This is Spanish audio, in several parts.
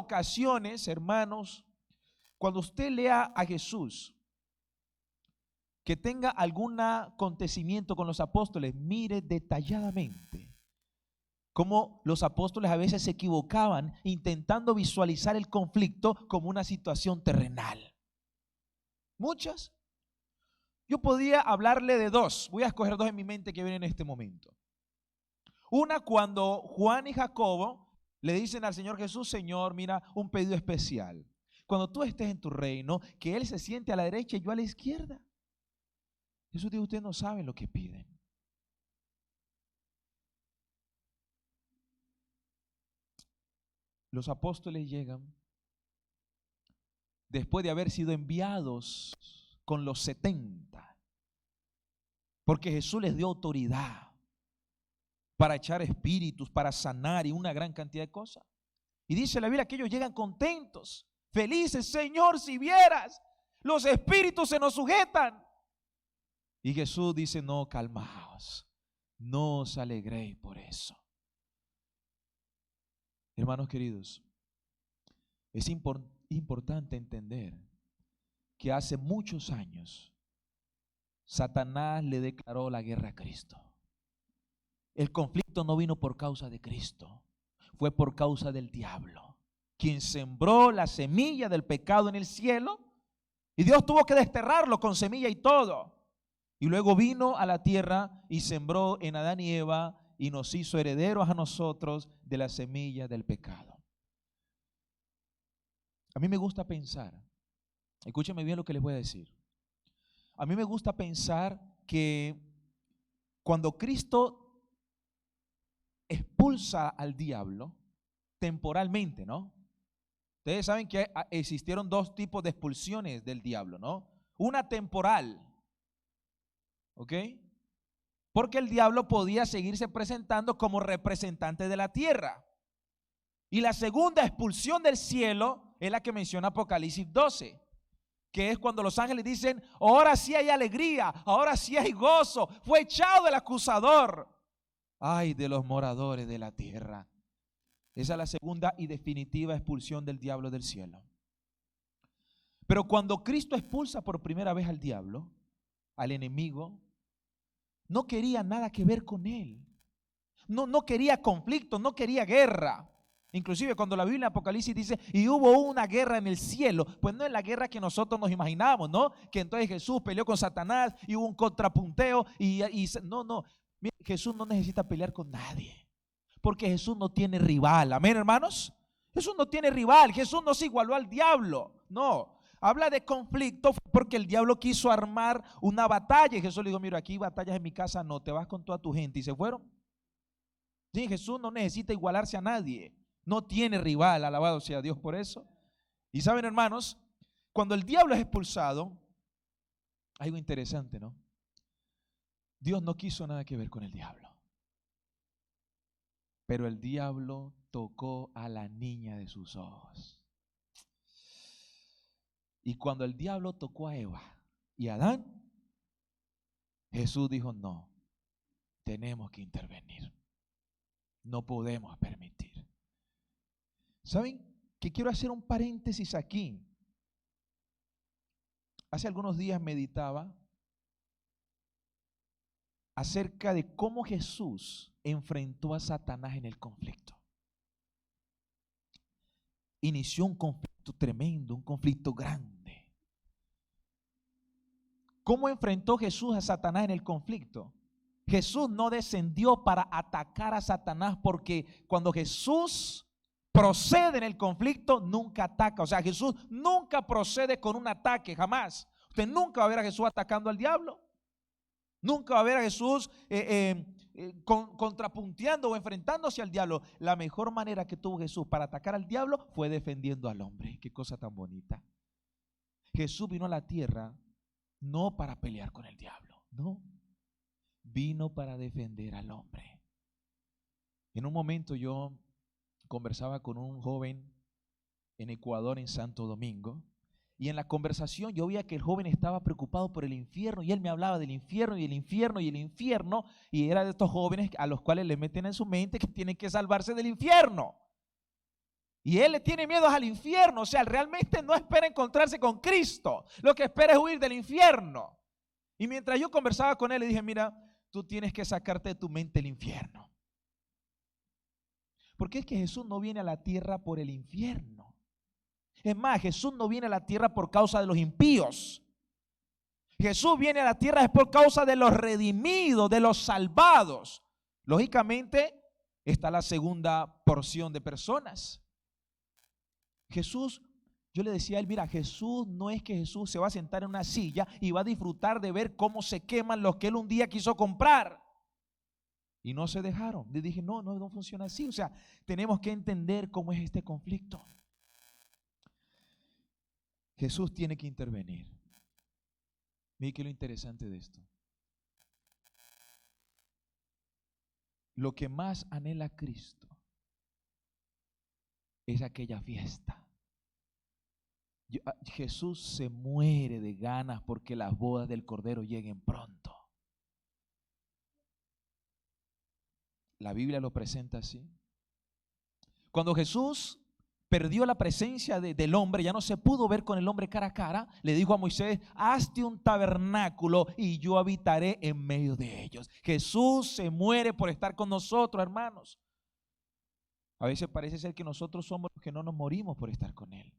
ocasiones, hermanos, cuando usted lea a Jesús, que tenga algún acontecimiento con los apóstoles, mire detalladamente cómo los apóstoles a veces se equivocaban intentando visualizar el conflicto como una situación terrenal. Muchas. Yo podría hablarle de dos. Voy a escoger dos en mi mente que vienen en este momento. Una, cuando Juan y Jacobo le dicen al Señor Jesús: Señor, mira, un pedido especial. Cuando tú estés en tu reino, que Él se siente a la derecha y yo a la izquierda. Jesús dijo: ustedes no saben lo que piden. Los apóstoles llegan después de haber sido enviados con los 70, porque Jesús les dio autoridad para echar espíritus, para sanar y una gran cantidad de cosas. Y dice la Biblia que ellos llegan contentos, felices: Señor, si vieras, los espíritus se nos sujetan. Y Jesús dice: no, calmaos, no os alegréis por eso. Hermanos queridos, es importante entender que hace muchos años Satanás le declaró la guerra a Cristo. El conflicto no vino por causa de Cristo, fue por causa del diablo, quien sembró la semilla del pecado en el cielo, y Dios tuvo que desterrarlo con semilla y todo. Y luego vino a la tierra y sembró en Adán y Eva y nos hizo herederos a nosotros de la semilla del pecado. A mí me gusta pensar, escúcheme bien lo que les voy a decir. A mí me gusta pensar que cuando Cristo expulsa al diablo temporalmente, ¿no? Ustedes saben que existieron dos tipos de expulsiones del diablo, ¿no? Una temporal, ¿ok? Porque el diablo podía seguirse presentando como representante de la tierra. Y la segunda expulsión del cielo es la que menciona Apocalipsis 12, que es cuando los ángeles dicen: ahora sí hay alegría, ahora sí hay gozo, fue echado el acusador. Ay de los moradores de la tierra. Esa es la segunda y definitiva expulsión del diablo del cielo. Pero cuando Cristo expulsa por primera vez al diablo, al enemigo, no quería nada que ver con él. No quería conflicto, no quería guerra. Inclusive cuando la Biblia en Apocalipsis dice: y hubo una guerra en el cielo, pues no es la guerra que nosotros nos imaginamos, ¿no? Que entonces Jesús peleó con Satanás y hubo un contrapunteo no. Mira, Jesús no necesita pelear con nadie, porque Jesús no tiene rival. Amén, hermanos. Jesús no tiene rival. Jesús no se igualó al diablo. No. Habla de conflicto porque el diablo quiso armar una batalla. Y Jesús le dijo: mira, aquí batallas en mi casa no, te vas con toda tu gente. Y se fueron. Sí, Jesús no necesita igualarse a nadie. No tiene rival, alabado sea Dios por eso. Y saben, hermanos, cuando el diablo es expulsado, hay algo interesante, ¿no? Dios no quiso nada que ver con el diablo. Pero el diablo tocó a la niña de sus ojos. Y cuando el diablo tocó a Eva y a Adán, Jesús dijo: no, tenemos que intervenir. No podemos permitir. ¿Saben que quiero hacer un paréntesis aquí? Hace algunos días meditaba acerca de cómo Jesús enfrentó a Satanás en el conflicto. Inició un conflicto tremendo, un conflicto grande. ¿Cómo enfrentó Jesús a Satanás en el conflicto? Jesús no descendió para atacar a Satanás, porque cuando Jesús procede en el conflicto, nunca ataca. O sea, Jesús nunca procede con un ataque, jamás. Usted nunca va a ver a Jesús atacando al diablo. Nunca va a ver a Jesús contrapunteando o enfrentándose al diablo. La mejor manera que tuvo Jesús para atacar al diablo fue defendiendo al hombre. Qué cosa tan bonita. Jesús vino a la tierra no para pelear con el diablo, no. Vino para defender al hombre. En un momento yo conversaba con un joven en Ecuador, en Santo Domingo, y en la conversación yo veía que el joven estaba preocupado por el infierno, y él me hablaba del infierno y el infierno y el infierno, y era de estos jóvenes a los cuales le meten en su mente que tienen que salvarse del infierno. Y él le tiene miedo al infierno. O sea, él realmente no espera encontrarse con Cristo. Lo que espera es huir del infierno. Y mientras yo conversaba con él, le dije, mira, tú tienes que sacarte de tu mente el infierno. Porque es que Jesús no viene a la tierra por el infierno. Es más, Jesús no viene a la tierra por causa de los impíos. Jesús viene a la tierra es por causa de los redimidos, de los salvados. Lógicamente, está la segunda porción de personas. Jesús, yo le decía a él, mira, Jesús no es que Jesús se va a sentar en una silla y va a disfrutar de ver cómo se queman los que él un día quiso comprar. Y no se dejaron. Le dije, no funciona así. O sea, tenemos que entender cómo es este conflicto. Jesús tiene que intervenir. Mire que lo interesante de esto. Lo que más anhela Cristo es aquella fiesta. Jesús se muere de ganas porque las bodas del Cordero lleguen pronto. La Biblia lo presenta así. Cuando Jesús perdió la presencia del hombre, ya no se pudo ver con el hombre cara a cara, le dijo a Moisés, hazte un tabernáculo y yo habitaré en medio de ellos. Jesús se muere por estar con nosotros, hermanos. A veces parece ser que nosotros somos los que no nos morimos por estar con Él.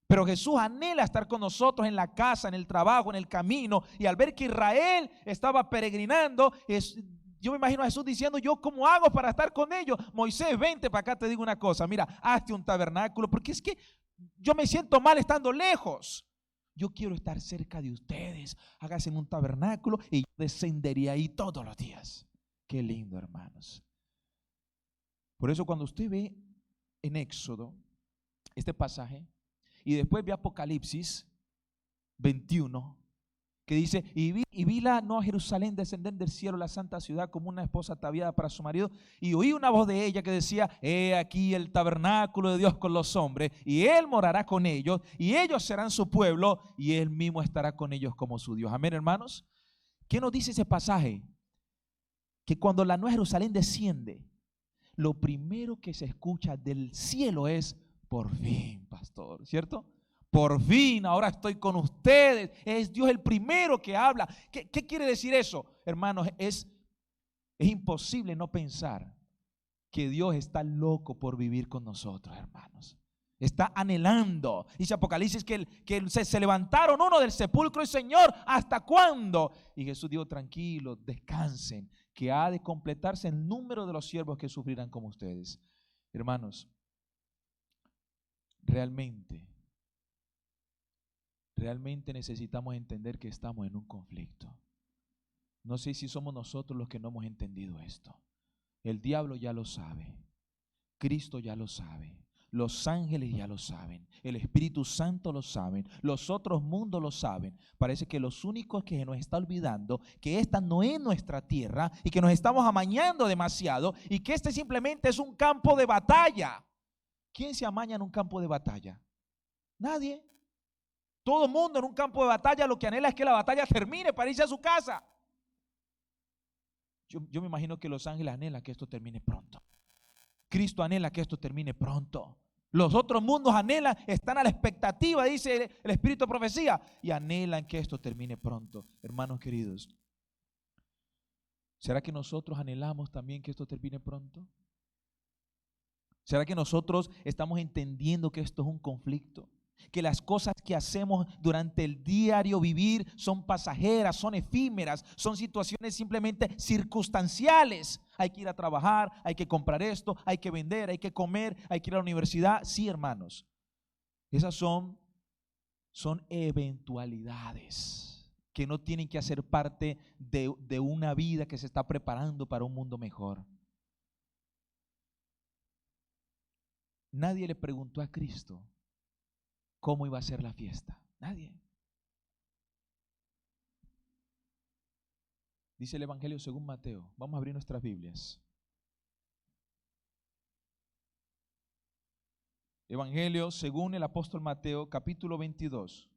Pero Jesús anhela estar con nosotros en la casa, en el trabajo, en el camino. Y al ver que Israel estaba peregrinando, yo me imagino a Jesús diciendo, ¿yo cómo hago para estar con ellos? Moisés, vente para acá, te digo una cosa, mira, hazte un tabernáculo, porque es que yo me siento mal estando lejos. Yo quiero estar cerca de ustedes. Háganse un tabernáculo y yo descendería ahí todos los días. Qué lindo, hermanos. Por eso cuando usted ve en Éxodo este pasaje y después ve Apocalipsis 21, que dice, y vi no a Jerusalén descender del cielo, la santa ciudad, como una esposa ataviada para su marido, y oí una voz de ella que decía, he aquí el tabernáculo de Dios con los hombres, y Él morará con ellos, y ellos serán su pueblo, y Él mismo estará con ellos como su Dios. Amén, hermanos. ¿Qué nos dice ese pasaje? Que cuando la Nueva Jerusalén desciende, lo primero que se escucha del cielo es, por fin, pastor, ¿cierto? Por fin, ahora estoy con ustedes. Es Dios el primero que habla. ¿Qué quiere decir eso? Hermanos, es imposible no pensar que Dios está loco por vivir con nosotros, hermanos. Está anhelando. Dice Apocalipsis que se levantaron uno del sepulcro y Señor, ¿hasta cuándo? Y Jesús dijo, tranquilos, descansen, que ha de completarse el número de los siervos que sufrirán como ustedes. Hermanos, realmente necesitamos entender que estamos en un conflicto. No sé si somos nosotros los que no hemos entendido esto. El diablo ya lo sabe. Cristo ya lo sabe. Los ángeles ya lo saben. El Espíritu Santo lo saben. Los otros mundos lo saben. Parece que los únicos que se nos está olvidando que esta no es nuestra tierra y que nos estamos amañando demasiado y que este simplemente es un campo de batalla. ¿Quién se amaña en un campo de batalla? Nadie. Todo el mundo en un campo de batalla lo que anhela es que la batalla termine para irse a su casa. Yo me imagino que los ángeles anhelan que esto termine pronto. Cristo anhela que esto termine pronto. Los otros mundos anhelan, están a la expectativa, dice el Espíritu de Profecía, y anhelan que esto termine pronto. Hermanos queridos, ¿será que nosotros anhelamos también que esto termine pronto? ¿Será que nosotros estamos entendiendo que esto es un conflicto? Que las cosas que hacemos durante el diario vivir son pasajeras, son efímeras, son situaciones simplemente circunstanciales. Hay que ir a trabajar, hay que comprar esto, hay que vender, hay que comer, hay que ir a la universidad. Sí, hermanos, esas son eventualidades que no tienen que hacer parte de una vida que se está preparando para un mundo mejor. Nadie le preguntó a Cristo cómo iba a ser la fiesta. Nadie. Dice el Evangelio según Mateo. Vamos a abrir nuestras Biblias. Evangelio según el apóstol Mateo, capítulo 22.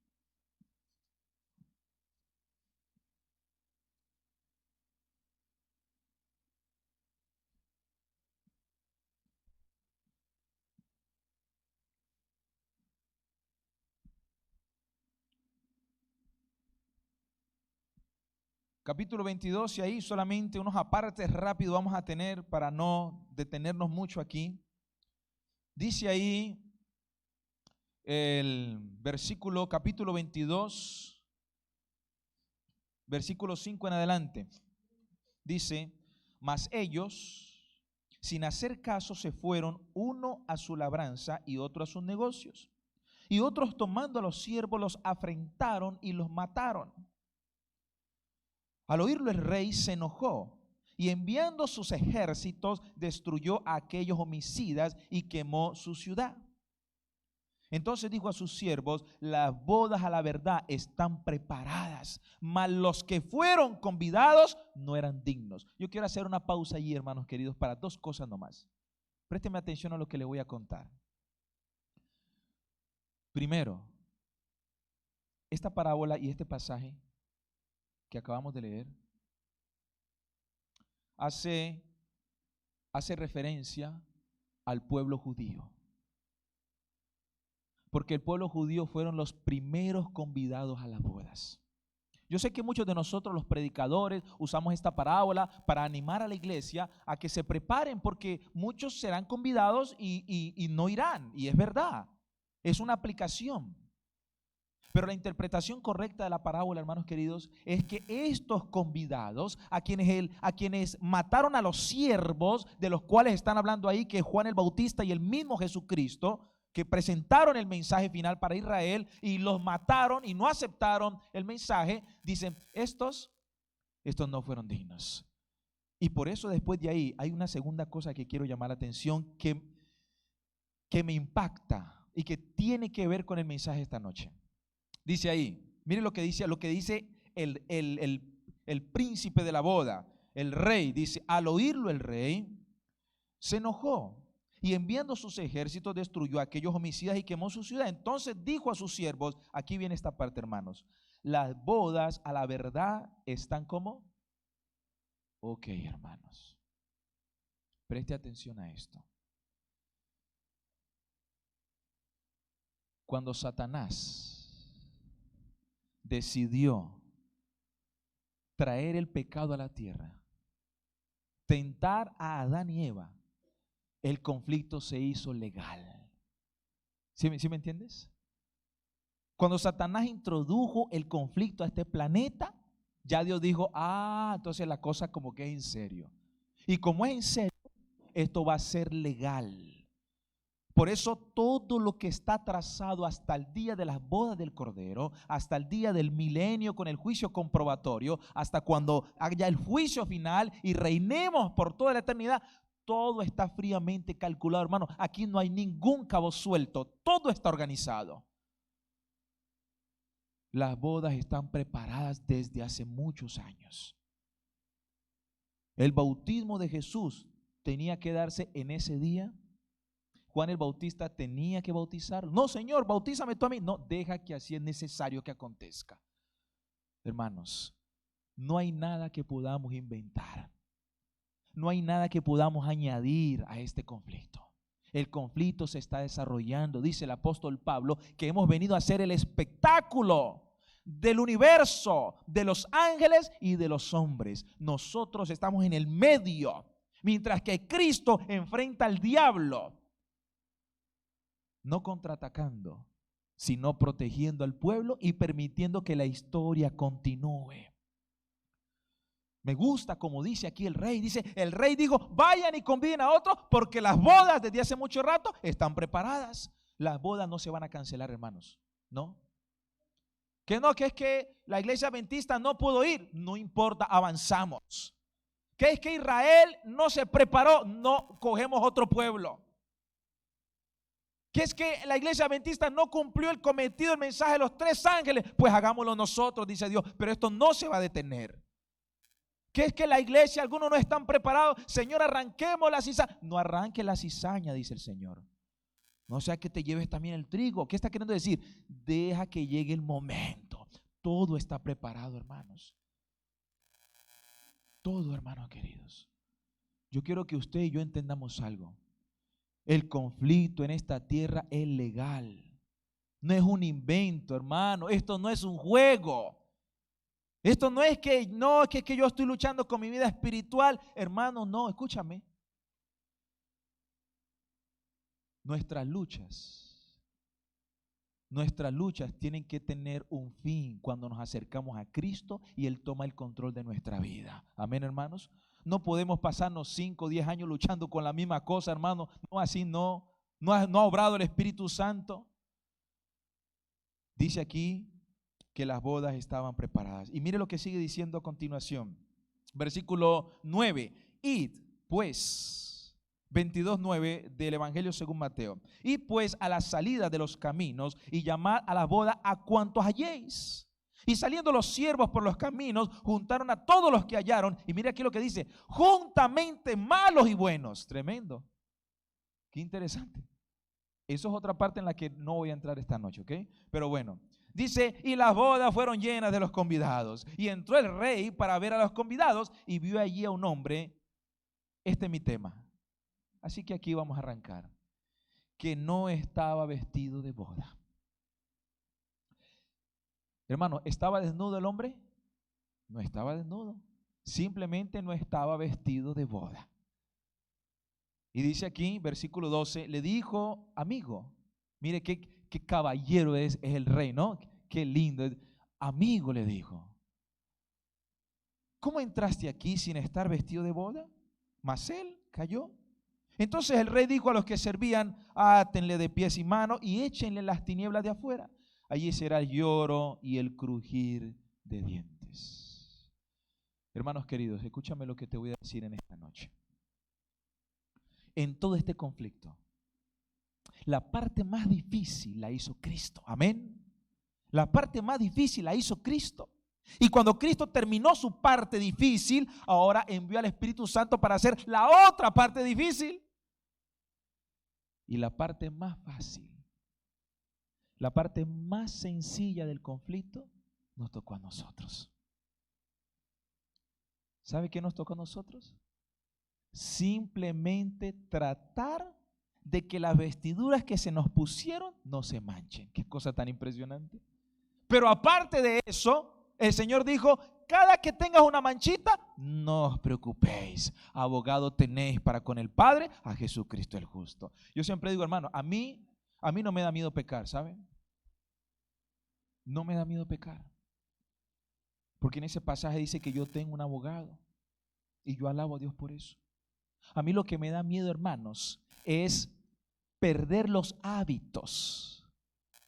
capítulo 22, y ahí solamente unos apartes rápidos vamos a tener para no detenernos mucho aquí. Dice ahí el versículo, capítulo 22, versículo 5 en adelante. Dice: mas ellos, sin hacer caso, se fueron, uno a su labranza y otro a sus negocios. Y otros, tomando a los siervos, los afrentaron y los mataron. Al oírlo el rey se enojó y, enviando sus ejércitos, destruyó a aquellos homicidas y quemó su ciudad. Entonces dijo a sus siervos: las bodas a la verdad están preparadas, mas los que fueron convidados no eran dignos. Yo quiero hacer una pausa allí, hermanos queridos, para dos cosas nomás. Présteme atención a lo que le voy a contar. Primero, esta parábola y este pasaje que acabamos de leer hace referencia al pueblo judío. Porque el pueblo judío fueron los primeros convidados a las bodas. Yo sé que muchos de nosotros, los predicadores, usamos esta parábola para animar a la iglesia a que se preparen, porque muchos serán convidados y no irán. Y es verdad, es una aplicación. Pero la interpretación correcta de la parábola, hermanos queridos, es que estos convidados, a quienes mataron a los siervos, de los cuales están hablando ahí, que Juan el Bautista y el mismo Jesucristo, que presentaron el mensaje final para Israel y los mataron y no aceptaron el mensaje, dicen: estos no fueron dignos. Y por eso después de ahí hay una segunda cosa que quiero llamar la atención, que me impacta y que tiene que ver con el mensaje esta noche. Dice ahí, mire lo que dice el príncipe de la boda, el rey. Dice: al oírlo el rey se enojó y, enviando sus ejércitos, destruyó a aquellos homicidas y quemó su ciudad. Entonces dijo a sus siervos, aquí viene esta parte, hermanos: las bodas a la verdad están ¿cómo? Ok, hermanos, preste atención a esto. Cuando Satanás decidió traer el pecado a la tierra, tentar a Adán y Eva, el conflicto se hizo legal. ¿Sí me entiendes? Cuando Satanás introdujo el conflicto a este planeta, ya Dios dijo: entonces la cosa como que es en serio. Y como es en serio, esto va a ser legal. Por eso todo lo que está trazado hasta el día de las bodas del Cordero, hasta el día del milenio con el juicio comprobatorio, hasta cuando haya el juicio final y reinemos por toda la eternidad, todo está fríamente calculado, hermano. Aquí no hay ningún cabo suelto, todo está organizado. Las bodas están preparadas desde hace muchos años. El bautismo de Jesús tenía que darse en ese día. Juan el Bautista tenía que bautizar. No, Señor, bautízame tú a mí. No, deja que así es necesario que acontezca. Hermanos, no hay nada que podamos inventar. No hay nada que podamos añadir a este conflicto. El conflicto se está desarrollando. Dice el apóstol Pablo que hemos venido a ser el espectáculo del universo, de los ángeles y de los hombres. Nosotros estamos en el medio, mientras que Cristo enfrenta al diablo, no contraatacando, sino protegiendo al pueblo y permitiendo que la historia continúe. Me gusta como dice aquí el rey. Dice, el rey dijo: vayan y conviden a otros, porque las bodas desde hace mucho rato están preparadas. Las bodas no se van a cancelar, hermanos, ¿no? Que no, que es que la iglesia adventista no pudo ir. No importa, avanzamos. Que es que Israel no se preparó. No, cogemos otro pueblo. Que es que la iglesia adventista no cumplió el cometido, el mensaje de los 3 ángeles. Pues hagámoslo nosotros, dice Dios. Pero esto no se va a detener. Que es que la iglesia, algunos no están preparados. Señor, arranquemos la cizaña. No arranque la cizaña, dice el Señor. No sea que te lleves también el trigo. ¿Qué está queriendo decir? Deja que llegue el momento. Todo está preparado, hermanos. Todo, hermanos queridos. Yo quiero que usted y yo entendamos algo. El conflicto en esta tierra es legal. No es un invento, hermano. Esto no es un juego. Esto no es que que yo estoy luchando con mi vida espiritual, hermano, no, escúchame. Nuestras luchas tienen que tener un fin cuando nos acercamos a Cristo y Él toma el control de nuestra vida. Amén, hermanos. No podemos pasarnos 5 o 10 años luchando con la misma cosa, hermano. No, así no ha obrado el Espíritu Santo. Dice aquí que las bodas estaban preparadas. Y mire lo que sigue diciendo a continuación. Versículo 9. Id, pues, 22:9 del Evangelio según Mateo. Id pues a la salida de los caminos y llamad a la boda a cuantos halléis. Y saliendo los siervos por los caminos, juntaron a todos los que hallaron. Y mira aquí lo que dice, juntamente malos y buenos. Tremendo. Qué interesante. Eso es otra parte en la que no voy a entrar esta noche, ¿ok? Pero bueno, dice, y las bodas fueron llenas de los convidados. Y entró el rey para ver a los convidados y vio allí a un hombre. Este es mi tema. Así que aquí vamos a arrancar. Que no estaba vestido de boda. Hermano, ¿estaba desnudo el hombre? No estaba desnudo. Simplemente no estaba vestido de boda. Y dice aquí, versículo 12, le dijo, amigo, mire qué caballero es el rey, ¿no? Qué lindo. Amigo, le dijo, ¿cómo entraste aquí sin estar vestido de boda? Mas él cayó. Entonces el rey dijo a los que servían, átenle de pies y manos y échenle las tinieblas de afuera. Allí será el lloro y el crujir de dientes. Hermanos queridos, escúchame lo que te voy a decir en esta noche. En todo este conflicto, la parte más difícil la hizo Cristo. Amén. La parte más difícil la hizo Cristo. Y cuando Cristo terminó su parte difícil, ahora envió al Espíritu Santo para hacer la otra parte difícil. Y la parte más fácil, la parte más sencilla del conflicto, nos tocó a nosotros. ¿Sabe qué nos tocó a nosotros? Simplemente tratar de que las vestiduras que se nos pusieron no se manchen. Qué cosa tan impresionante. Pero aparte de eso, el Señor dijo, cada que tengas una manchita, no os preocupéis. Abogado tenéis para con el Padre, a Jesucristo el justo. Yo siempre digo, hermano, a mí no me da miedo pecar, ¿saben? No me da miedo pecar. Porque en ese pasaje dice que yo tengo un abogado. Y yo alabo a Dios por eso. A mí lo que me da miedo, hermanos, es perder los hábitos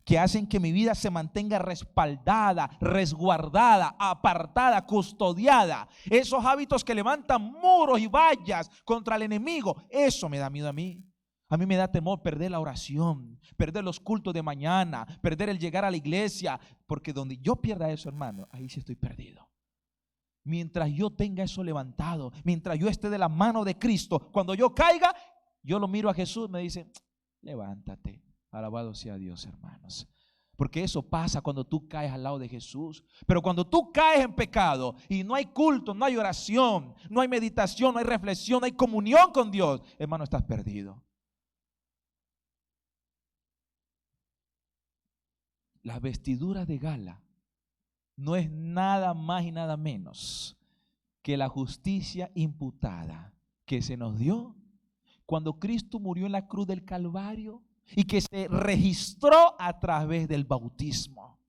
que hacen que mi vida se mantenga respaldada, resguardada, apartada, custodiada. Esos hábitos que levantan muros y vallas contra el enemigo, eso me da miedo a mí. A mí me da temor perder la oración, perder los cultos de mañana, perder el llegar a la iglesia, porque donde yo pierda eso, hermano, ahí sí estoy perdido. Mientras yo tenga eso levantado, mientras yo esté de la mano de Cristo, cuando yo caiga, yo lo miro a Jesús y me dice, levántate, alabado sea Dios, hermanos. Porque eso pasa cuando tú caes al lado de Jesús. Pero cuando tú caes en pecado y no hay culto, no hay oración, no hay meditación, no hay reflexión, no hay comunión con Dios, hermano, estás perdido. Las vestiduras de gala no es nada más y nada menos que la justicia imputada que se nos dio cuando Cristo murió en la cruz del Calvario y que se registró a través del bautismo.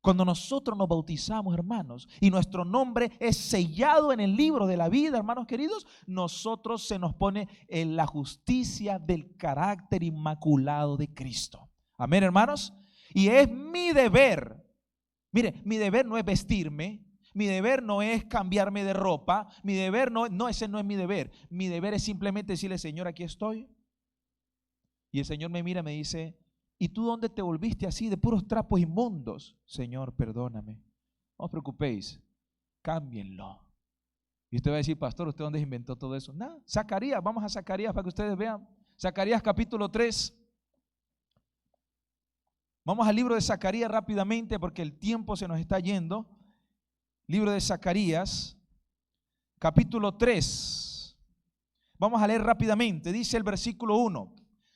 Cuando nosotros nos bautizamos, hermanos, y nuestro nombre es sellado en el libro de la vida, hermanos queridos, nosotros se nos pone en la justicia del carácter inmaculado de Cristo. Amén, hermanos. Y es mi deber. Mire, mi deber no es vestirme, mi deber no es cambiarme de ropa, mi deber ese no es mi deber. Mi deber es simplemente decirle, Señor, aquí estoy. Y el Señor me mira y me dice, ¿y tú dónde te volviste así de puros trapos inmundos? Señor, perdóname. No os preocupéis, cámbienlo. Y usted va a decir, pastor, ¿usted dónde inventó todo eso? Nada, Zacarías, vamos a Zacarías para que ustedes vean. Zacarías capítulo 3. Vamos al libro de Zacarías rápidamente porque el tiempo se nos está yendo. Libro de Zacarías, capítulo 3. Vamos a leer rápidamente. Dice el versículo 1.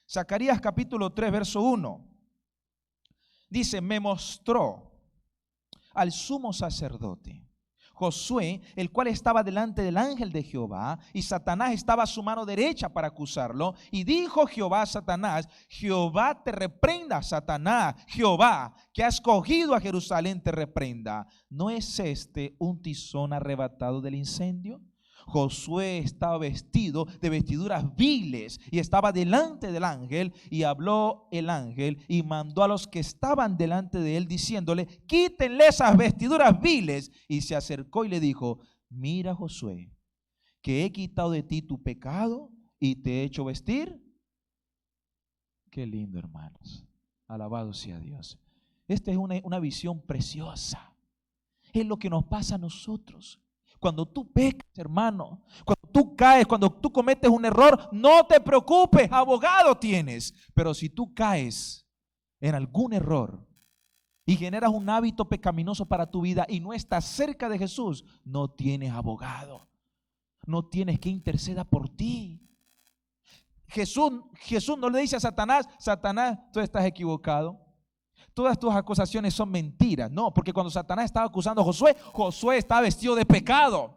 Zacarías capítulo 3, verso 1. Dice, me mostró al sumo sacerdote Josué, el cual estaba delante del ángel de Jehová, y Satanás estaba a su mano derecha para acusarlo. Y dijo Jehová a Satanás: Jehová te reprenda, Satanás. Jehová, que has cogido a Jerusalén, te reprenda. ¿No es este un tizón arrebatado del incendio? Josué estaba vestido de vestiduras viles y estaba delante del ángel, y habló el ángel y mandó a los que estaban delante de él diciéndole: quítenle esas vestiduras viles. Y se acercó y le dijo: mira, Josué, que he quitado de ti tu pecado y te he hecho vestir. Qué lindo, hermanos. Alabado sea Dios. Esta es una visión preciosa. Es lo que nos pasa a nosotros. Cuando tú pecas, hermano, cuando tú caes, cuando tú cometes un error, no te preocupes, abogado tienes. Pero si tú caes en algún error y generas un hábito pecaminoso para tu vida y no estás cerca de Jesús, no tienes abogado. No tienes que interceda por ti. Jesús no le dice a Satanás: Satanás, tú estás equivocado. Todas tus acusaciones son mentiras. No, porque cuando Satanás estaba acusando a Josué, Josué estaba vestido de pecado.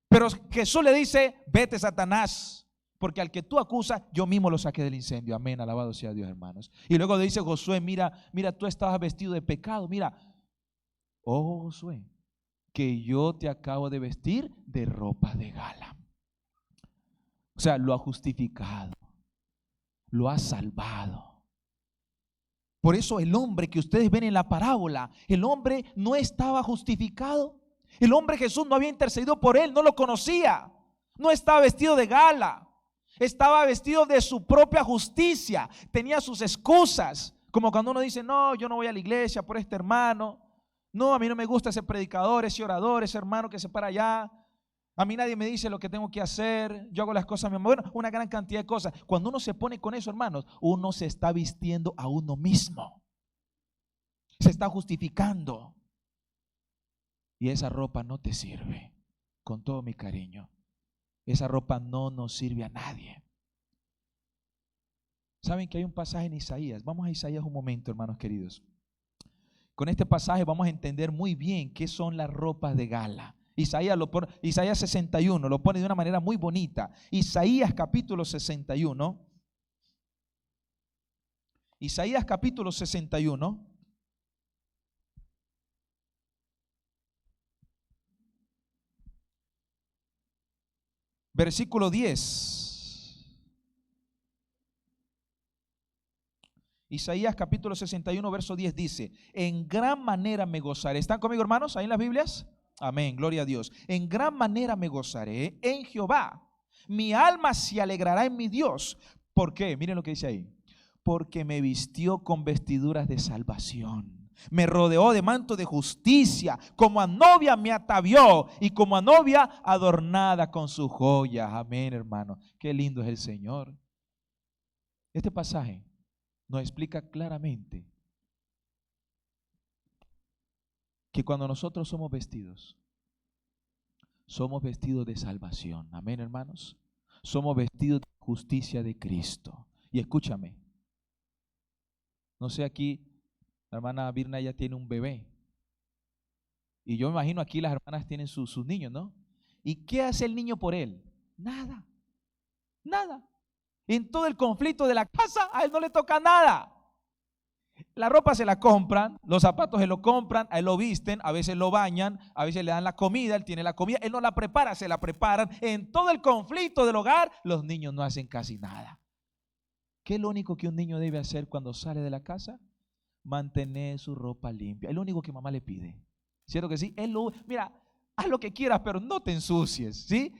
Pero Jesús le dice: vete, Satanás, porque al que tú acusas, yo mismo lo saqué del incendio. Amén, alabado sea Dios, hermanos. Y luego le dice Josué: mira, tú estabas vestido de pecado. Mira, oh Josué, que yo te acabo de vestir de ropa de gala. O sea, lo ha justificado, lo ha salvado. Por eso el hombre que ustedes ven en la parábola, el hombre no estaba justificado. El hombre Jesús no había intercedido por él, no lo conocía. No estaba vestido de gala, estaba vestido de su propia justicia. Tenía sus excusas, como cuando uno dice: no, yo no voy a la iglesia por este hermano. No, a mí no me gusta ese predicador, ese orador, ese hermano que se para allá. A mí nadie me dice lo que tengo que hacer. Yo hago las cosas a mi modo. Bueno, una gran cantidad de cosas. Cuando uno se pone con eso, hermanos, uno se está vistiendo a uno mismo. Se está justificando. Y esa ropa no te sirve. Con todo mi cariño, esa ropa no nos sirve a nadie. Saben que hay un pasaje en Isaías. Vamos a Isaías un momento, hermanos queridos. Con este pasaje vamos a entender muy bien qué son las ropas de gala. Isaías 61 lo pone de una manera muy bonita. Isaías capítulo 61. Isaías capítulo 61. Versículo 10. Isaías capítulo 61, verso 10 dice: en gran manera me gozaré. ¿Están conmigo, hermanos, ahí en las Biblias? Amén, gloria a Dios. En gran manera me gozaré en Jehová. Mi alma se alegrará en mi Dios. ¿Por qué? Miren lo que dice ahí. Porque me vistió con vestiduras de salvación. Me rodeó de manto de justicia. Como a novia me atavió, y como a novia adornada con sus joyas. Amén, hermano. Qué lindo es el Señor. Este pasaje nos explica claramente que cuando nosotros somos vestidos de salvación. Amén, hermanos. Somos vestidos de justicia de Cristo. Y escúchame, no sé, aquí la hermana Virna ya tiene un bebé, y yo me imagino aquí las hermanas tienen sus niños, ¿no? ¿Y qué hace el niño por él? Nada, nada. En todo el conflicto de la casa a él no le toca nada. La ropa se la compran, los zapatos se lo compran, a él lo visten, a veces lo bañan, a veces le dan la comida, él tiene la comida, él no la prepara, se la preparan. En todo el conflicto del hogar, los niños no hacen casi nada. ¿Qué es lo único que un niño debe hacer cuando sale de la casa? Mantener su ropa limpia. Es lo único que mamá le pide. ¿Cierto que sí? Mira, haz lo que quieras, pero no te ensucies, ¿sí?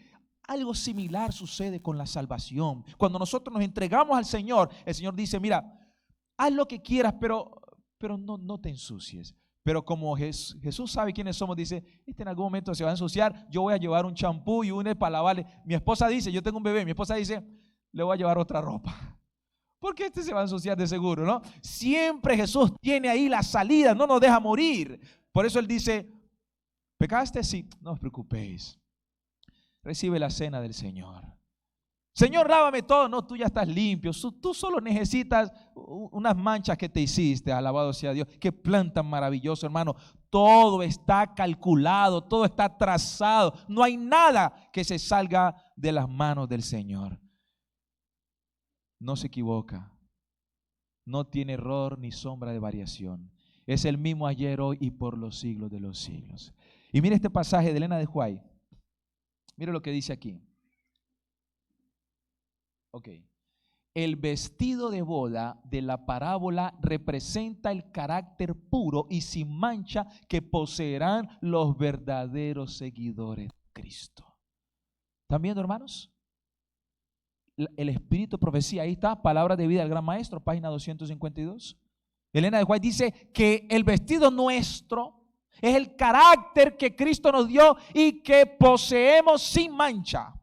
Algo similar sucede con la salvación. Cuando nosotros nos entregamos al Señor, el Señor dice: mira, haz lo que quieras, pero no te ensucies. Pero como Jesús sabe quiénes somos, dice: en algún momento se va a ensuciar, yo voy a llevar un champú y un para lavarle. Mi esposa dice, yo tengo un bebé, mi esposa dice: le voy a llevar otra ropa, porque se va a ensuciar de seguro, ¿no? Siempre Jesús tiene ahí la salida, no nos deja morir. Por eso Él dice: ¿pecaste? Sí, no os preocupéis, recibe la cena del Señor. Señor, lávame todo. No, tú ya estás limpio. Tú solo necesitas unas manchas que te hiciste. Alabado sea Dios. Qué plan tan maravilloso, hermano. Todo está calculado, todo está trazado. No hay nada que se salga de las manos del Señor. No se equivoca. No tiene error ni sombra de variación. Es el mismo ayer, hoy y por los siglos de los siglos. Y mire este pasaje de Elena de White. Mire lo que dice aquí. Ok. El vestido de boda de la parábola representa el carácter puro y sin mancha que poseerán los verdaderos seguidores de Cristo. ¿Están viendo, hermanos? El espíritu de profecía, ahí está, palabra de vida del gran maestro, página 252. Elena de White dice que el vestido nuestro es el carácter que Cristo nos dio y que poseemos sin mancha.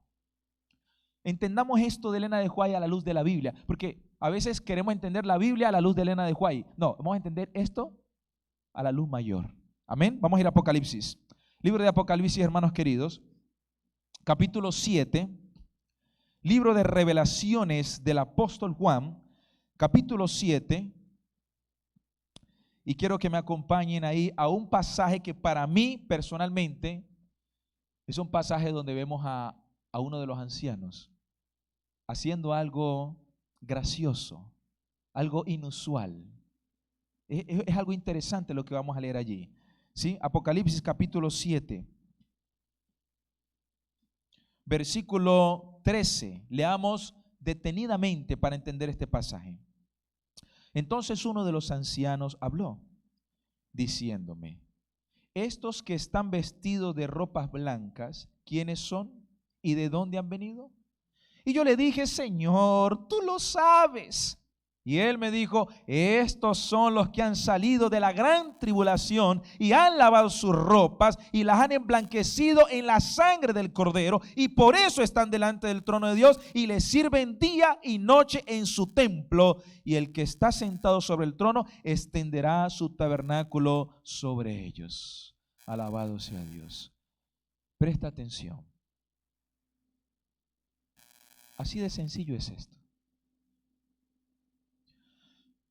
Entendamos esto de Elena de White a la luz de la Biblia, porque a veces queremos entender la Biblia a la luz de Elena de White. No, vamos a entender esto a la luz mayor. Amén. Vamos a ir a Apocalipsis. Libro de Apocalipsis, hermanos queridos, capítulo 7. Libro de Revelaciones del apóstol Juan, capítulo 7. Y quiero que me acompañen ahí a un pasaje que para mí personalmente es un pasaje donde vemos a uno de los ancianos haciendo algo gracioso, algo inusual. Es algo interesante lo que vamos a leer allí. ¿Sí? Apocalipsis capítulo 7, versículo 13. Leamos detenidamente para entender este pasaje. Entonces uno de los ancianos habló, diciéndome: estos que están vestidos de ropas blancas, ¿quiénes son y de dónde han venido? Y yo le dije: Señor, tú lo sabes. Y él me dijo: estos son los que han salido de la gran tribulación y han lavado sus ropas y las han emblanquecido en la sangre del Cordero, y por eso están delante del trono de Dios y le sirven día y noche en su templo. Y el que está sentado sobre el trono extenderá su tabernáculo sobre ellos. Alabado sea Dios. Presta atención. Así de sencillo es esto.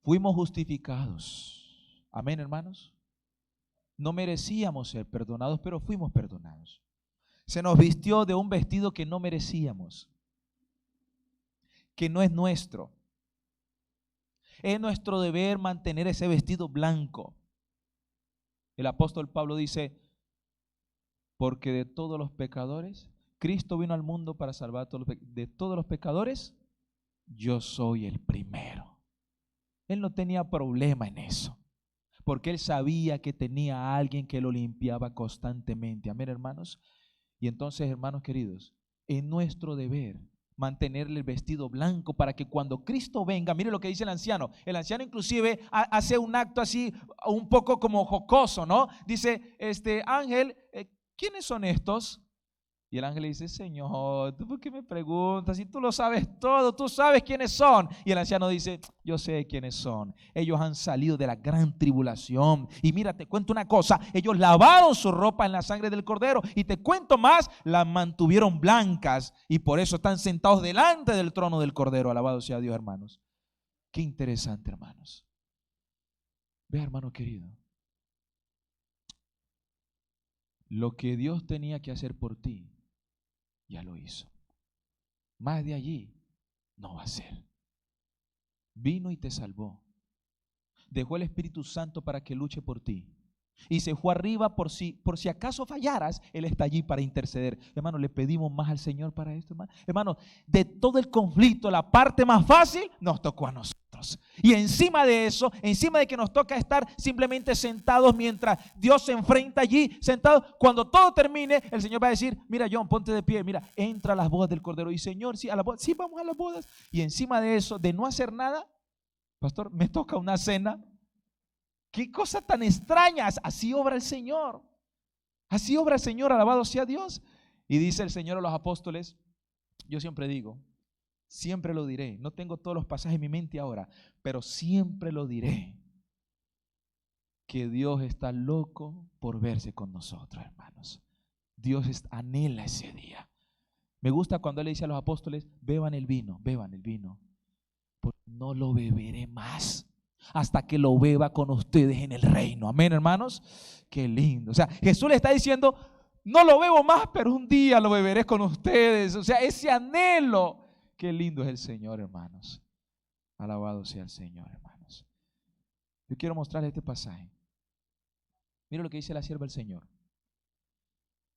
Fuimos justificados. Amén, hermanos. No merecíamos ser perdonados, pero fuimos perdonados. Se nos vistió de un vestido que no merecíamos, que no es nuestro. Es nuestro deber mantener ese vestido blanco. El apóstol Pablo dice: porque de todos los pecadores, Cristo vino al mundo para salvar a todos de todos los pecadores, yo soy el primero. Él no tenía problema en eso, porque él sabía que tenía a alguien que lo limpiaba constantemente. Amén, hermanos. Y entonces, hermanos queridos, es nuestro deber mantenerle el vestido blanco para que cuando Cristo venga, mire lo que dice el anciano. El anciano inclusive hace un acto así un poco como jocoso, ¿no? Dice: ángel, ¿quiénes son estos? Y el ángel le dice: Señor, ¿tú por qué me preguntas? Si tú lo sabes todo, tú sabes quiénes son. Y el anciano dice: yo sé quiénes son. Ellos han salido de la gran tribulación. Y mira, te cuento una cosa: ellos lavaron su ropa en la sangre del Cordero. Y te cuento más: las mantuvieron blancas. Y por eso están sentados delante del trono del Cordero. Alabado sea Dios, hermanos. Qué interesante, hermanos. Ve, hermano querido, lo que Dios tenía que hacer por ti, ya lo hizo. Más de allí no va a ser. Vino y te salvó. Dejó el Espíritu Santo para que luche por ti. Y se fue arriba por si acaso fallaras, Él está allí para interceder. Hermano, le pedimos más al Señor para esto, hermano. Hermano, de todo el conflicto, la parte más fácil nos tocó a nosotros. Y encima de eso, encima de que nos toca estar simplemente sentados mientras Dios se enfrenta allí, sentados, cuando todo termine, el Señor va a decir: mira, John, ponte de pie, mira, entra a las bodas del Cordero. Y Señor, sí, a las bodas, sí, vamos a las bodas. Y encima de eso, de no hacer nada, pastor, me toca una cena. Qué cosa tan extraña. Así obra el Señor. Así obra el Señor, alabado sea Dios. Y dice el Señor a los apóstoles, yo siempre digo, siempre lo diré, no tengo todos los pasajes en mi mente ahora, pero siempre lo diré, que Dios está loco por verse con nosotros, hermanos. Dios anhela ese día. Me gusta cuando Él le dice a los apóstoles, beban el vino, porque no lo beberé más hasta que lo beba con ustedes en el reino. Amén, hermanos. Qué lindo. O sea, Jesús le está diciendo, no lo bebo más, pero un día lo beberé con ustedes. O sea, ese anhelo. Qué lindo es el Señor, hermanos. Alabado sea el Señor, hermanos. Yo quiero mostrarles este pasaje. Mira lo que dice la sierva del Señor.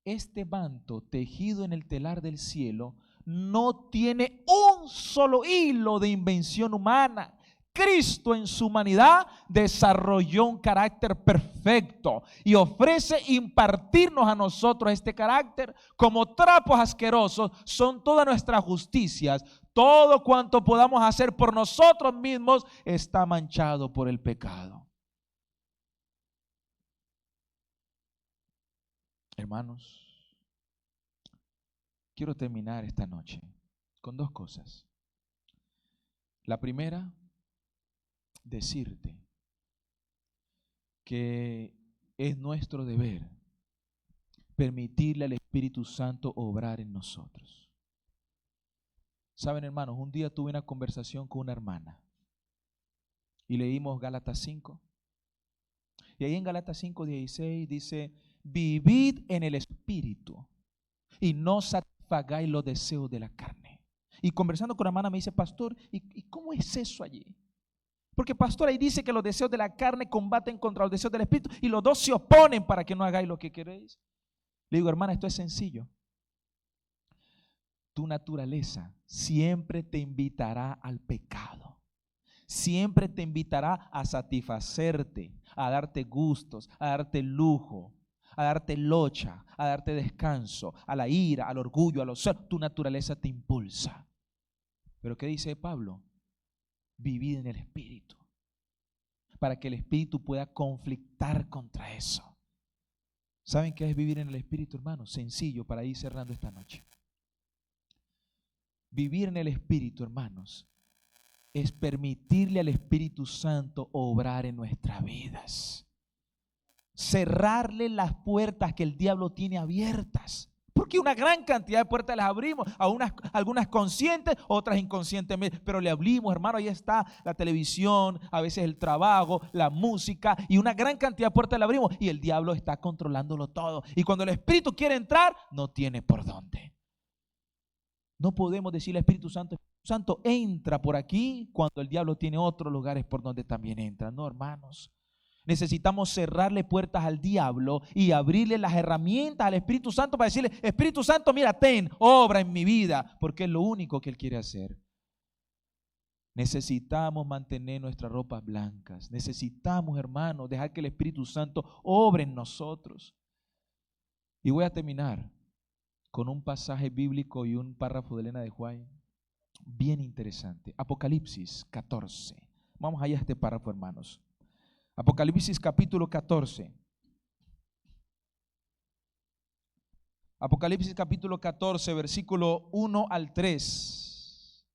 Este manto tejido en el telar del cielo no tiene un solo hilo de invención humana. Cristo en su humanidad desarrolló un carácter perfecto y ofrece impartirnos a nosotros este carácter. Como trapos asquerosos son todas nuestras justicias. Todo cuanto podamos hacer por nosotros mismos está manchado por el pecado. Hermanos, quiero terminar esta noche con dos cosas. La primera, decirte que es nuestro deber permitirle al Espíritu Santo obrar en nosotros. Saben, hermanos, un día tuve una conversación con una hermana y leímos Gálatas 5. Y ahí en Gálatas 5:16 dice, vivid en el Espíritu y no satisfagáis los deseos de la carne. Y conversando con la hermana me dice, pastor, ¿y cómo es eso allí? Porque pastor, ahí dice que los deseos de la carne combaten contra los deseos del Espíritu y los dos se oponen para que no hagáis lo que queréis. Le digo, hermana, esto es sencillo. Tu naturaleza siempre te invitará al pecado. Siempre te invitará a satisfacerte, a darte gustos, a darte lujo, a darte locha, a darte descanso, a la ira, al orgullo, a los celos. Tu naturaleza te impulsa. Pero ¿qué dice Pablo? Vivid en el Espíritu, para que el Espíritu pueda conflictar contra eso. ¿Saben qué es vivir en el Espíritu, hermanos? Sencillo, para ir cerrando esta noche. Vivir en el Espíritu, hermanos, es permitirle al Espíritu Santo obrar en nuestras vidas. Cerrarle las puertas que el diablo tiene abiertas. Porque una gran cantidad de puertas las abrimos, algunas conscientes, otras inconscientemente, pero le abrimos, hermano. Ahí está la televisión, a veces el trabajo, la música, y una gran cantidad de puertas las abrimos y el diablo está controlándolo todo. Y cuando el Espíritu quiere entrar, no tiene por dónde. No podemos decirle al Espíritu Santo, entra por aquí, cuando el diablo tiene otros lugares por donde también entra. No, hermanos. Necesitamos cerrarle puertas al diablo y abrirle las herramientas al Espíritu Santo para decirle, Espíritu Santo, mira, ten, obra en mi vida, porque es lo único que Él quiere hacer. Necesitamos mantener nuestras ropas blancas. Necesitamos, hermanos, dejar que el Espíritu Santo obre en nosotros. Y voy a terminar con un pasaje bíblico y un párrafo de Elena de White bien interesante. Apocalipsis 14. Vamos allá a este párrafo, hermanos. Apocalipsis capítulo 14. Apocalipsis capítulo 14, versículo 1 al 3.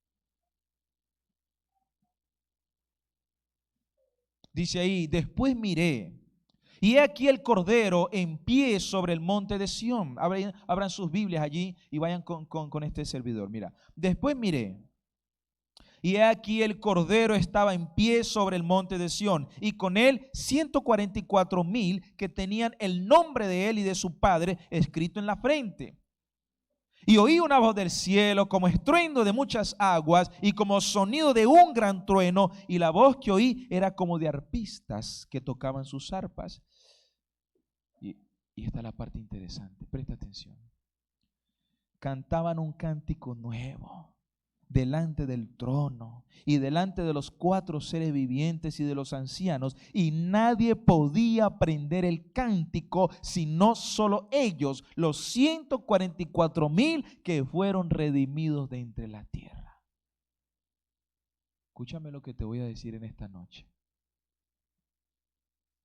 Dice ahí, después miré, y he aquí el Cordero en pie sobre el monte de Sión. Abran sus Biblias allí y vayan con este servidor. Mira, después miré. Y he aquí el Cordero estaba en pie sobre el monte de Sión, y con él 144,000 que tenían el nombre de él y de su padre escrito en la frente. Y oí una voz del cielo como estruendo de muchas aguas y como sonido de un gran trueno, y la voz que oí era como de arpistas que tocaban sus arpas. Y esta es la parte interesante, presta atención. Cantaban un cántico nuevo delante del trono y delante de los 4 seres vivientes y de los ancianos, y nadie podía aprender el cántico sino solo ellos, los 144,000 que fueron redimidos de entre la tierra. Escúchame lo que te voy a decir en esta noche.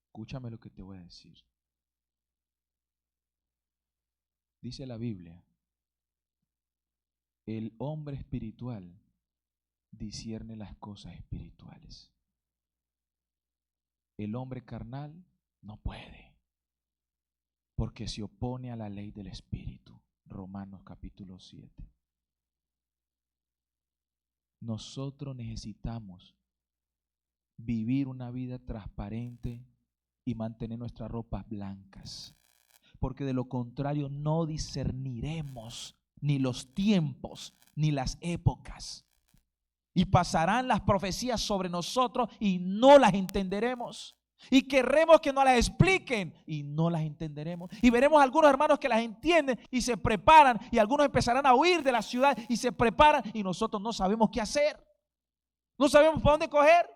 Escúchame lo que te voy a decir. Dice la Biblia, el hombre espiritual discierne las cosas espirituales. El hombre carnal no puede, porque se opone a la ley del Espíritu. Romanos capítulo 7. nosotros necesitamos vivir una vida transparente y mantener nuestras ropas blancas, porque de lo contrario no discerniremos ni los tiempos ni las épocas, y pasarán las profecías sobre nosotros y no las entenderemos, y querremos que nos las expliquen y no las entenderemos, y veremos a algunos hermanos que las entienden y se preparan, y algunos empezarán a huir de la ciudad y se preparan, y nosotros no sabemos qué hacer, no sabemos por dónde coger.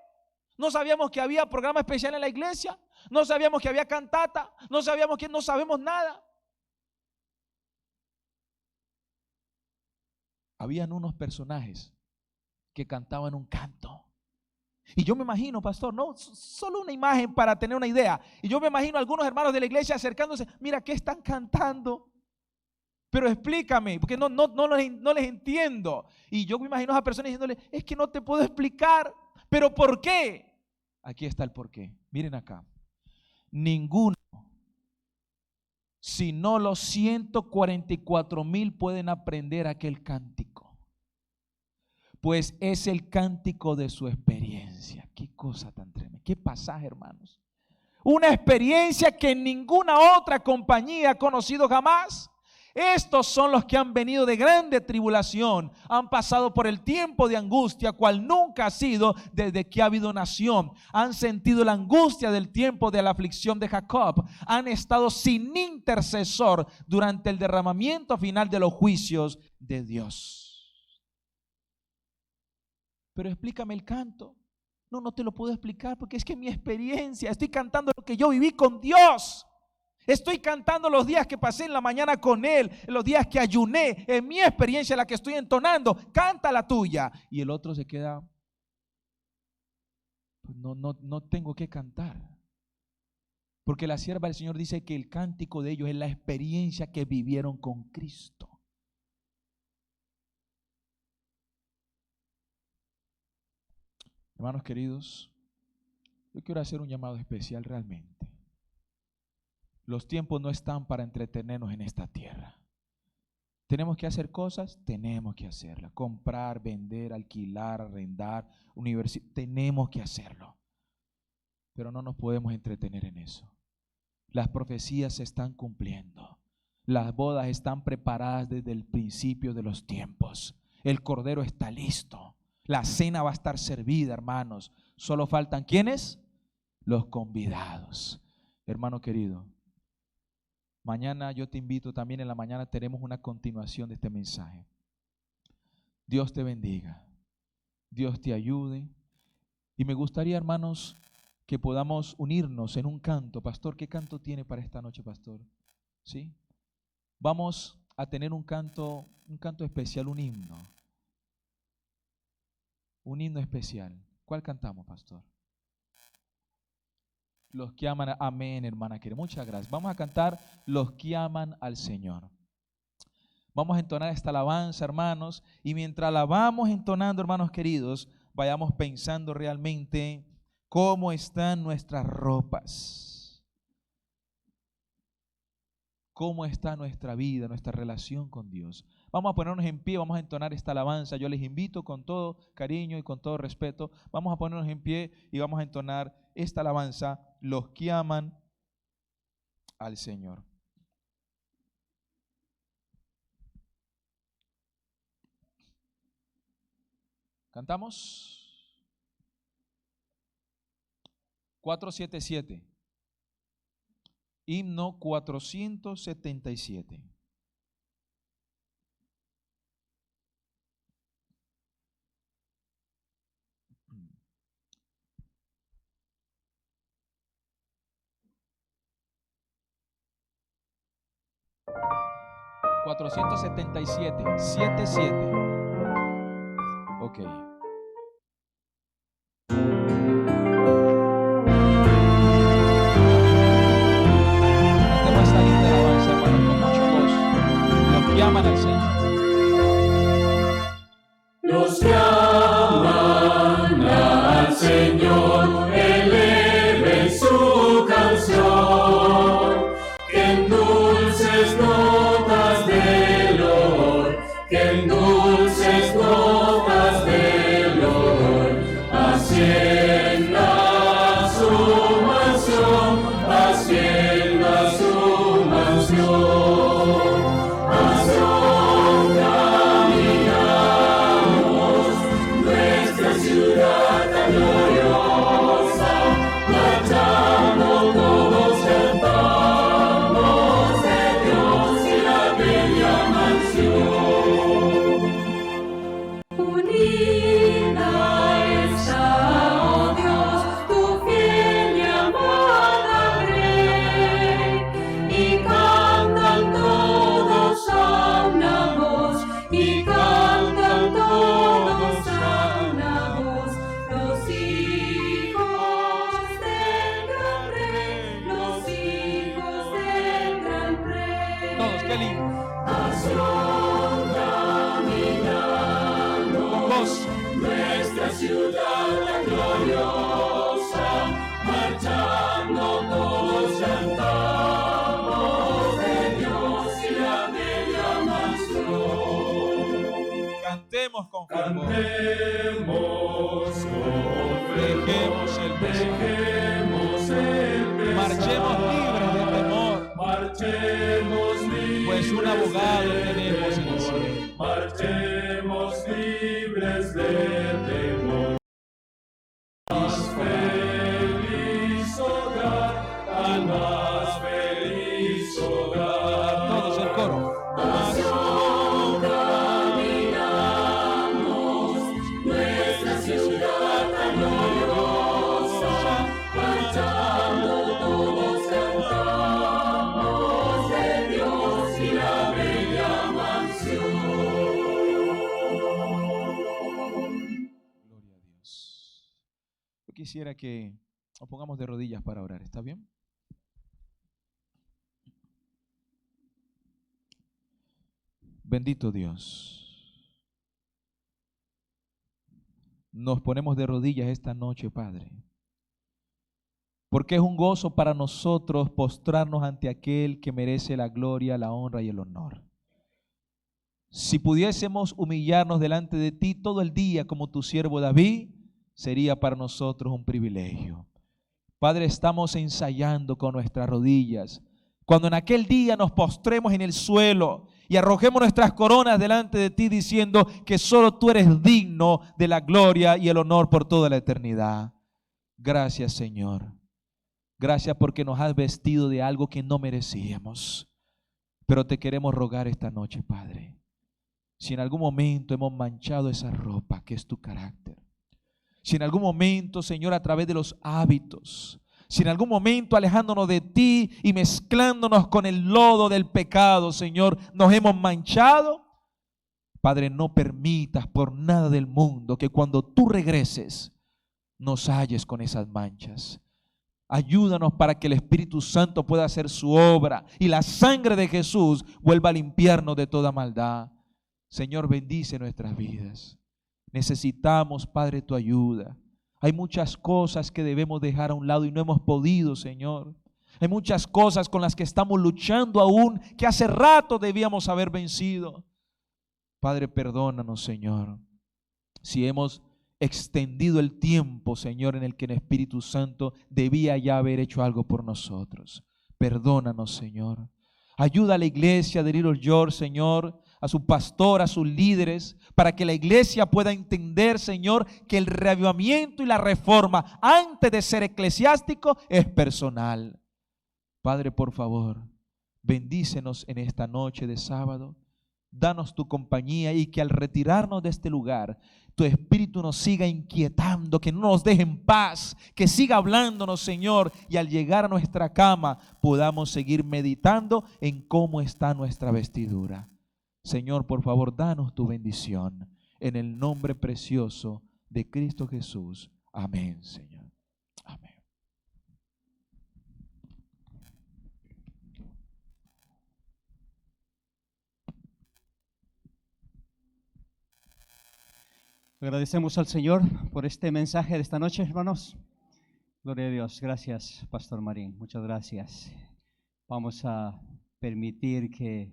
No sabíamos que había programa especial en la iglesia, no sabíamos que había cantata, no sabemos nada. Habían unos personajes que cantaban un canto. Y yo me imagino, pastor, no, solo una imagen para tener una idea. Y yo me imagino a algunos hermanos de la iglesia acercándose, mira, ¿qué están cantando? Pero explícame, porque no les entiendo. Y yo me imagino a esa persona diciéndole, es que no te puedo explicar. ¿Pero por qué? Aquí está el por qué. Miren acá. Ninguno, sino los 144,000 pueden aprender aquel cántico, pues es el cántico de su experiencia. Qué cosa tan tremenda, qué pasaje, hermanos. Una experiencia que ninguna otra compañía ha conocido jamás. Estos son los que han venido de grande tribulación, han pasado por el tiempo de angustia, cual nunca ha sido desde que ha habido nación. Han sentido la angustia del tiempo de la aflicción de Jacob. Han estado sin intercesor durante el derramamiento final de los juicios de Dios. Pero explícame el canto. No te lo puedo explicar porque es que mi experiencia, estoy cantando lo que yo viví con Dios. Estoy cantando los días que pasé en la mañana con Él, los días que ayuné, en mi experiencia la que estoy entonando. Canta la tuya. Y el otro se queda, pues no tengo que cantar. Porque la sierva del Señor dice que el cántico de ellos es la experiencia que vivieron con Cristo. Hermanos queridos, yo quiero hacer un llamado especial realmente. Los tiempos no están para entretenernos en esta tierra. ¿Tenemos que hacer cosas? Tenemos que hacerlas. Comprar, vender, alquilar, arrendar, tenemos que hacerlo. Pero no nos podemos entretener en eso. Las profecías se están cumpliendo. Las bodas están preparadas desde el principio de los tiempos. El cordero está listo. La cena va a estar servida, hermanos. Solo faltan ¿quiénes? Los convidados. Hermano querido, mañana yo te invito, también en la mañana tenemos una continuación de este mensaje. Dios te bendiga, Dios te ayude. Y me gustaría, hermanos, que podamos unirnos en un canto. Pastor, ¿qué canto tiene para esta noche, pastor? ¿Sí? Vamos a tener un canto especial, un himno especial. ¿Cuál cantamos, pastor? Los que aman, amén, hermana querida. Muchas gracias. Vamos a cantar Los que aman al Señor. Vamos a entonar esta alabanza, hermanos, y mientras la vamos entonando, hermanos queridos, vayamos pensando realmente cómo están nuestras ropas, cómo está nuestra vida, nuestra relación con Dios. Vamos a ponernos en pie, vamos a entonar esta alabanza. Yo les invito con todo cariño y con todo respeto, vamos a ponernos en pie y vamos a entonar esta alabanza, Los que aman al Señor. ¿Cantamos? 477. Himno 477. $477, 77. Ok. Cantemos esta linda alabanza, hermanos, con mucho gozo. Los que aman al Señor. Los que aman al Señor, eleven su canción, que en dulces notas de loor, que en dulces notas de cantemos con fervor. Cantemos con Dejemos el pesar. Dejemos el pesar. Marchemos libres de temor, Marchemos libres pues un abogado tenemos en el cielo. Marchemos libres de temor. Más feliz hogar, al más feliz hogar. Todos el coro. Pasión caminamos, nuestra ciudad tan gloriosa, marchando todos cantamos de Dios y la bella mansión. Gloria a Dios. Yo quisiera que nos pongamos de rodillas para orar, ¿está bien? Bendito Dios. Nos ponemos de rodillas esta noche, Padre, porque es un gozo para nosotros postrarnos ante aquel que merece la gloria, la honra y el honor. Si pudiésemos humillarnos delante de ti todo el día como tu siervo David, sería para nosotros un privilegio. Padre, estamos ensayando con nuestras rodillas. Cuando en aquel día nos postremos en el suelo y arrojemos nuestras coronas delante de ti diciendo que solo tú eres digno de la gloria y el honor por toda la eternidad. Gracias, Señor. Gracias porque nos has vestido de algo que no merecíamos. Pero te queremos rogar esta noche, Padre, si en algún momento hemos manchado esa ropa que es tu carácter, si en algún momento, Señor, a través de los hábitos, si en algún momento alejándonos de ti y mezclándonos con el lodo del pecado, Señor, nos hemos manchado, Padre, no permitas por nada del mundo que cuando tú regreses nos halles con esas manchas. Ayúdanos para que el Espíritu Santo pueda hacer su obra y la sangre de Jesús vuelva a limpiarnos de toda maldad. Señor, bendice nuestras vidas. Necesitamos, Padre, tu ayuda. Hay muchas cosas que debemos dejar a un lado y no hemos podido, Señor. Hay muchas cosas con las que estamos luchando aún, que hace rato debíamos haber vencido. Padre, perdónanos, Señor, si hemos extendido el tiempo, Señor, en el que el Espíritu Santo debía ya haber hecho algo por nosotros. Perdónanos, Señor. Ayuda a la iglesia de Little George, Señor, a su pastor, a sus líderes, para que la iglesia pueda entender, Señor, que el reavivamiento y la reforma, antes de ser eclesiástico, es personal. Padre, por favor, bendícenos en esta noche de sábado. Danos tu compañía y que al retirarnos de este lugar, tu Espíritu nos siga inquietando, que no nos deje en paz, que siga hablándonos, Señor, y al llegar a nuestra cama podamos seguir meditando en cómo está nuestra vestidura. Señor, por favor, danos tu bendición en el nombre precioso de Cristo Jesús. Amén, Señor. Amén. Agradecemos al Señor por este mensaje de esta noche, hermanos. Gloria a Dios. Gracias, Pastor Marín. Muchas gracias. Vamos a permitir que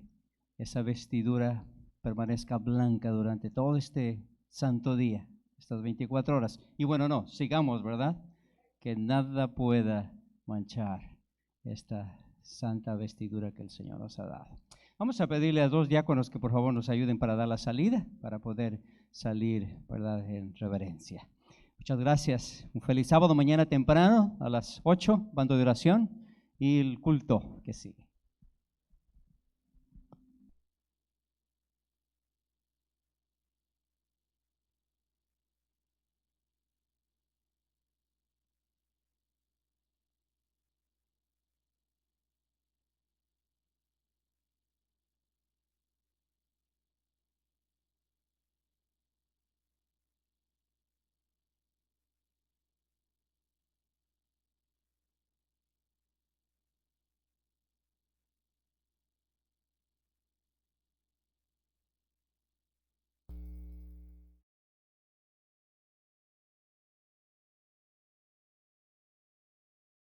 esa vestidura permanezca blanca durante todo este santo día, estas 24 horas. Y bueno, no, sigamos, ¿verdad? Que nada pueda manchar esta santa vestidura que el Señor nos ha dado. Vamos a pedirle a 2 diáconos que por favor nos ayuden para dar la salida, para poder salir, ¿verdad?, en reverencia. Muchas gracias. Un feliz sábado, mañana temprano a las 8, bando de oración y el culto que sigue.